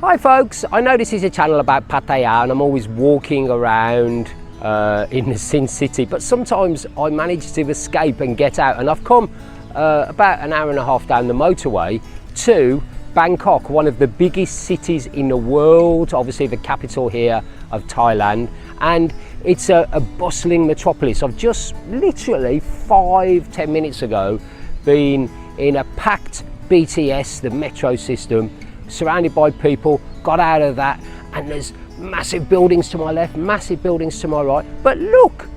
Hi folks, I know this is a channel about Pattaya and I'm always walking around in the Sin City, but sometimes I manage to escape and get out, and I've come about an hour and a half down the motorway to Bangkok, one of the biggest cities in the world, obviously the capital here of Thailand, and it's a bustling metropolis. I've just literally 5-10 minutes ago been in a packed BTS, the metro system, surrounded by people, got out of that, and there's massive buildings to my left, massive buildings to my right, but look,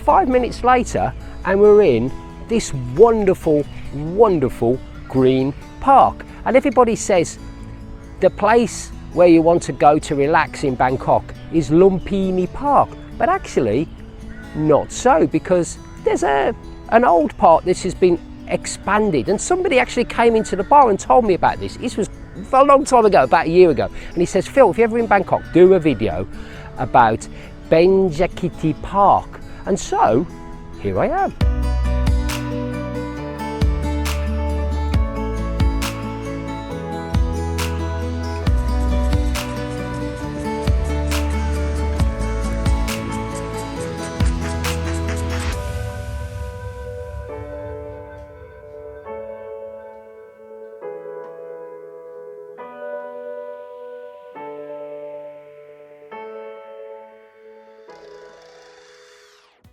5 minutes later and we're in this wonderful green park. And everybody says the place where you want to go to relax in Bangkok is Lumpini Park, but actually not so, because there's an old park that has been expanded, and somebody actually came into the bar and told me about this. This was a long time ago, about a year ago, and he says, Phil, if you're ever in Bangkok, do a video about Benjakitti Park. And so here I am.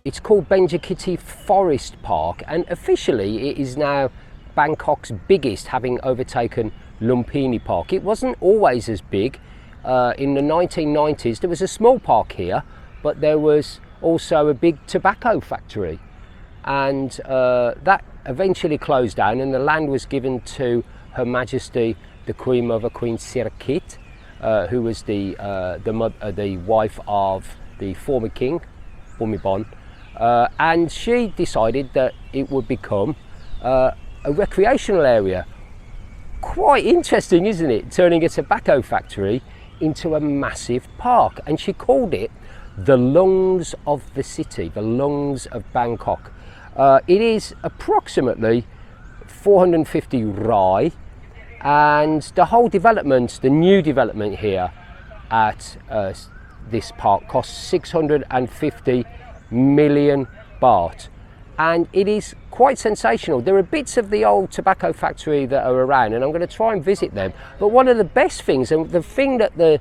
It's called Benjakitti Forest Park, and officially it is now Bangkok's biggest, having overtaken Lumpini Park. It wasn't always as big. In the 1990s there was a small park here, but there was also a big tobacco factory, and that eventually closed down, and the land was given to Her Majesty the Queen Mother, Queen Sirikit, who was the wife of the former king, Bumibon. And she decided that it would become a recreational area. Quite interesting, isn't it? Turning a tobacco factory into a massive park. And she called it the lungs of the city, the lungs of Bangkok. It is approximately 450 rai, and the whole development, the new development here at this park, costs 650 million baht, and it is quite sensational. There are bits of the old tobacco factory that are around, and I'm going to try and visit them. But one of the best things, and the thing that the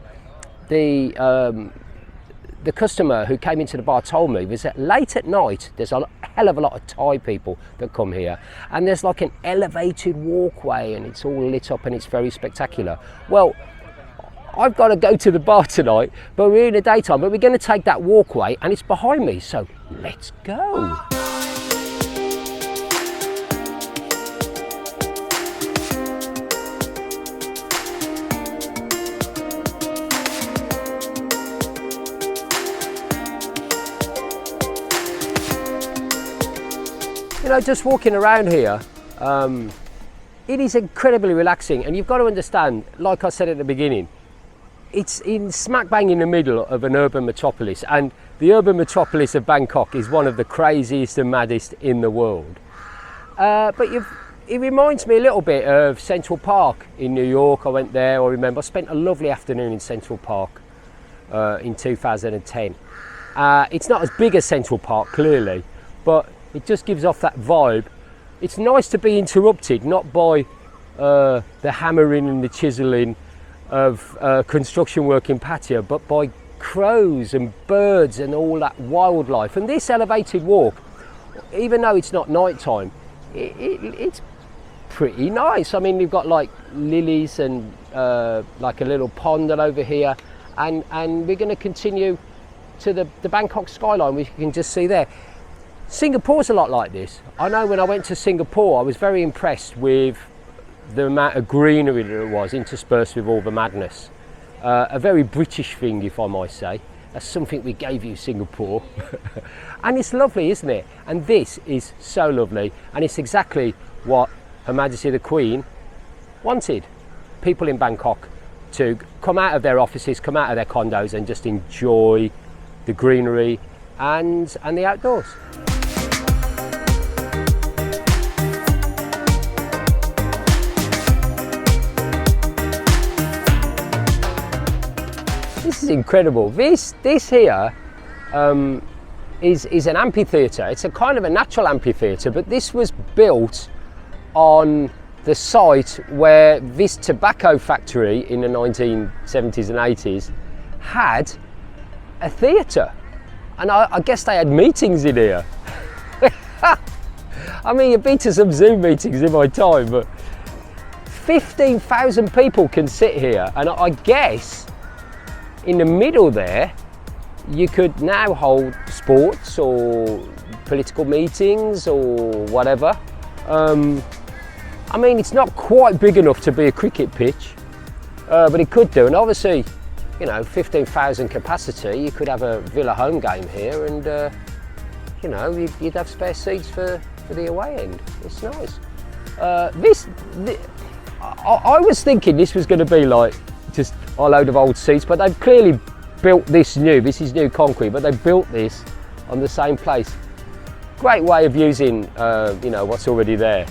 customer who came into the bar told me, was that late at night there's a hell of a lot of Thai people that come here, and there's like an elevated walkway, and it's all lit up and it's very spectacular. Well, I've got to go to the bar tonight, but we're in the daytime, but we're going to take that walkway, and it's behind me, so let's go. You know, just walking around here, it is incredibly relaxing, and you've got to understand, like I said at the beginning, it's in smack bang in the middle of an urban metropolis, and the urban metropolis of Bangkok is one of the craziest and maddest in the world. But it reminds me a little bit of Central Park in New York. I went there, I remember. I spent a lovely afternoon in Central Park in 2010. It's not as big as Central Park, clearly, but it just gives off that vibe. It's nice to be interrupted, not by the hammering and the chiselling of construction work in Pattaya, but by crows and birds and all that wildlife. And this elevated walk, even though it's not night time, it's pretty nice. I mean, you've got like lilies and like a little pond over here, and we're going to continue to the Bangkok skyline, which you can just see there. Singapore's a lot like this. I know when I went to Singapore, I was very impressed with the amount of greenery that there was interspersed with all the madness. A very British thing, if I might say. That's something we gave you, Singapore. And it's lovely, isn't it? And this is so lovely, and it's exactly what Her Majesty the Queen wanted. People in Bangkok to come out of their offices, come out of their condos, and just enjoy the greenery and the outdoors. This is incredible. This here is an amphitheater. It's a kind of a natural amphitheater, but this was built on the site where this tobacco factory in the 1970s and 80s had a theatre. And I guess they had meetings in here. I mean, you've been to some Zoom meetings in my time, but 15,000 people can sit here. And I guess in the middle there, you could now hold sports or political meetings or whatever. I mean, it's not quite big enough to be a cricket pitch, but it could do. And obviously, you know, 15,000 capacity, you could have a Villa home game here, and you know, you'd have spare seats for the away end. It's nice. I was thinking this was going to be like just a load of old seats, but they've clearly built this new. This is new concrete, but they built this on the same place. Great way of using, you know, what's already there.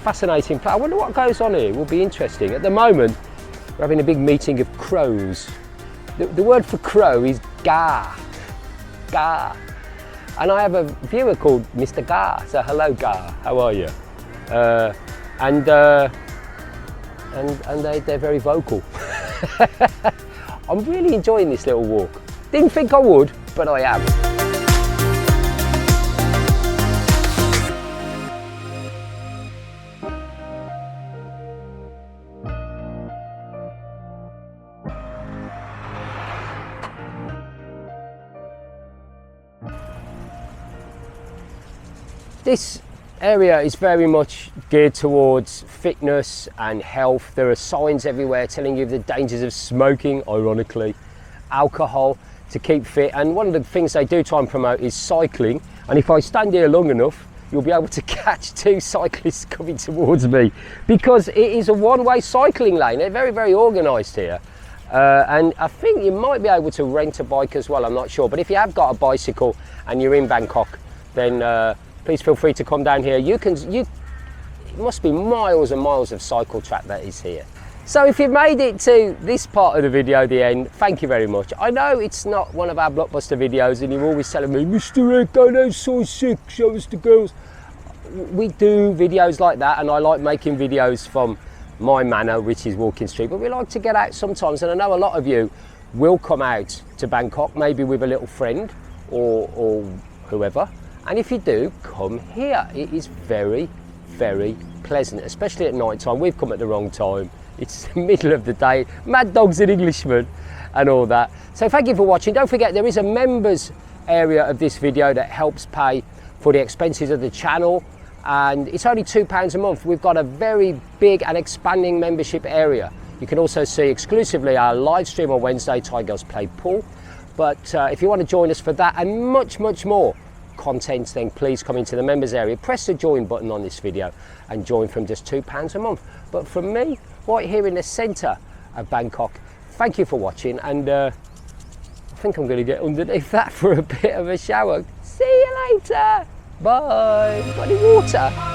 Fascinating place. I wonder what goes on here. It will be interesting. At the moment, we're having a big meeting of crows. The word for crow is Gar. Gar. And I have a viewer called Mr. Gar. So hello, Gar. How are you? And they're very vocal. I'm really enjoying this little walk. Didn't think I would, but I am. This area is very much geared towards fitness and health. There are signs everywhere telling you the dangers of smoking, ironically, alcohol, to keep fit. And one of the things they do try and promote is cycling. And if I stand here long enough, you'll be able to catch two cyclists coming towards me, because it is a one-way cycling lane. They're very, very organised here. And I think you might be able to rent a bike as well, I'm not sure. But if you have got a bicycle and you're in Bangkok, then please feel free to come down here. It must be miles and miles of cycle track that is here. So if you've made it to this part of the video, the end, thank you very much. I know it's not one of our blockbuster videos and you're always telling me, Mr. Egg, go down size 6, show us the girls. We do videos like that, and I like making videos from my manor, which is walking street, but we like to get out sometimes, and I know a lot of you will come out to Bangkok, maybe with a little friend or whoever. And if you do, come here. It is very, very pleasant, especially at night time. We've come at the wrong time. It's the middle of the day, mad dogs and Englishmen and all that. So thank you for watching. Don't forget, there is a members area of this video that helps pay for the expenses of the channel. And it's only £2 a month. We've got a very big and expanding membership area. You can also see exclusively our live stream on Wednesday, Thai Girls Play Pool. But if you want to join us for that and much, much more content, then please come into the members area, press the join button on this video and join from just £2 a month. But from me, right here in the centre of Bangkok, thank you for watching, and I think I'm going to get underneath that for a bit of a shower. See you later. Bye. Got any water?